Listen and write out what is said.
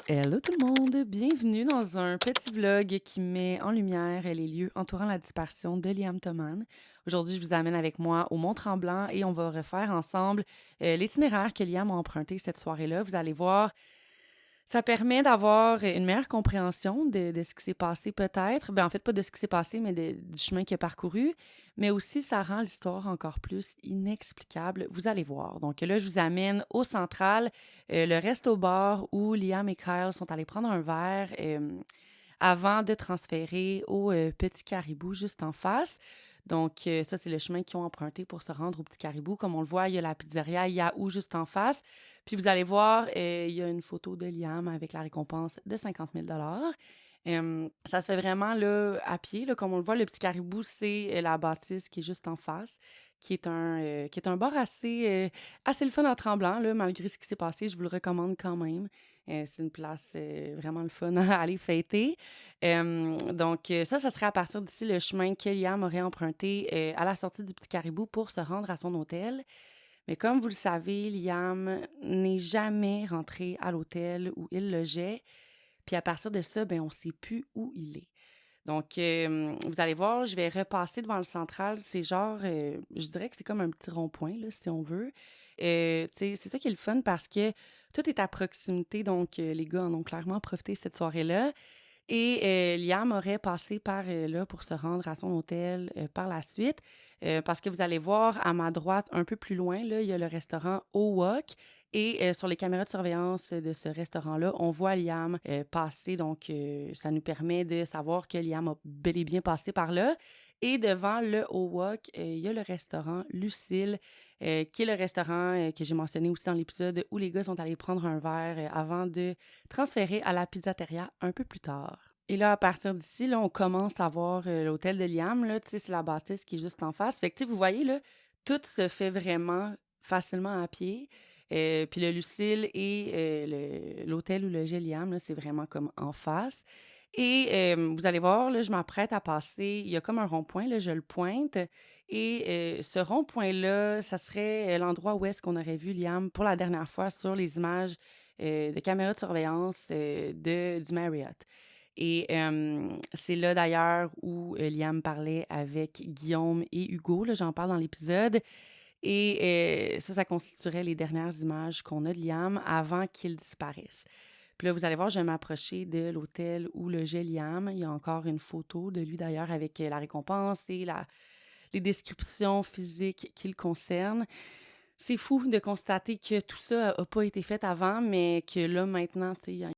Hello tout le monde, bienvenue dans un petit vlog qui met en lumière les lieux entourant la disparition de Liam Thoman. Aujourd'hui, je vous amène avec moi au Mont-Tremblant et on va refaire ensemble l'itinéraire que Liam a emprunté cette soirée-là. Vous allez voir, ça permet d'avoir une meilleure compréhension de ce qui s'est passé peut-être. Ben, en fait, pas de ce qui s'est passé, mais du chemin qu'il a parcouru. Mais aussi, ça rend l'histoire encore plus inexplicable. Vous allez voir. Donc là, je vous amène au central, le resto-bar où Liam et Kyle sont allés prendre un verre avant de transférer au Petit Caribou juste en face. Donc, ça, c'est le chemin qu'ils ont emprunté pour se rendre au Petit Caribou. Comme on le voit, il y a la pizzeria Yahoo juste en face. Puis vous allez voir, il y a une photo de Liam avec la récompense de 50 000 ça se fait vraiment là, à pied. Là, comme on le voit, le Petit Caribou, c'est la bâtisse qui est juste en face, qui est un bar assez le fun à Tremblant, là, malgré ce qui s'est passé. Je vous le recommande quand même. C'est une place vraiment le fun à aller fêter. Donc, ça serait à partir d'ici le chemin que Liam aurait emprunté à la sortie du Petit Caribou pour se rendre à son hôtel. Mais comme vous le savez, Liam n'est jamais rentré à l'hôtel où il logeait. Puis à partir de ça, ben, on ne sait plus où il est. Donc, vous allez voir, je vais repasser devant le central. C'est genre, je dirais que c'est comme un petit rond-point, là, si on veut. C'est ça qui est le fun parce que tout est à proximité. Donc, les gars en ont clairement profité cette soirée-là. Et Liam aurait passé par là pour se rendre à son hôtel par la suite. Parce que vous allez voir à ma droite, un peu plus loin, là, il y a le restaurant Owok. Et sur les caméras de surveillance de ce restaurant-là, on voit Liam passer. Donc, ça nous permet de savoir que Liam a bel et bien passé par là. Et devant le Owok, il y a le restaurant Lucille, qui est le restaurant que j'ai mentionné aussi dans l'épisode où les gars sont allés prendre un verre avant de transféré à la pizzateria un peu plus tard. Et là, à partir d'ici, là, on commence à voir l'hôtel de Liam. Là, tu sais, c'est la bâtisse qui est juste en face. Fait que, tu sais, vous voyez, là, tout se fait vraiment facilement à pied. Puis le Lucille et l'hôtel où logeait Liam, là, c'est vraiment comme en face. Et vous allez voir, là, je m'apprête à passer. Il y a comme un rond-point, là, je le pointe. Et ce rond-point-là, ça serait l'endroit où est-ce qu'on aurait vu Liam pour la dernière fois sur les images de caméras de surveillance du Marriott. Et c'est là d'ailleurs où Liam parlait avec Guillaume et Hugo, là, j'en parle dans l'épisode. Et ça constituerait les dernières images qu'on a de Liam avant qu'il disparaisse. Puis là, vous allez voir, je vais m'approcher de l'hôtel où logeait Liam. Il y a encore une photo de lui d'ailleurs avec la récompense et les descriptions physiques qui le concernent. C'est fou de constater que tout ça n'a pas été fait avant, mais que là, maintenant, tu sais,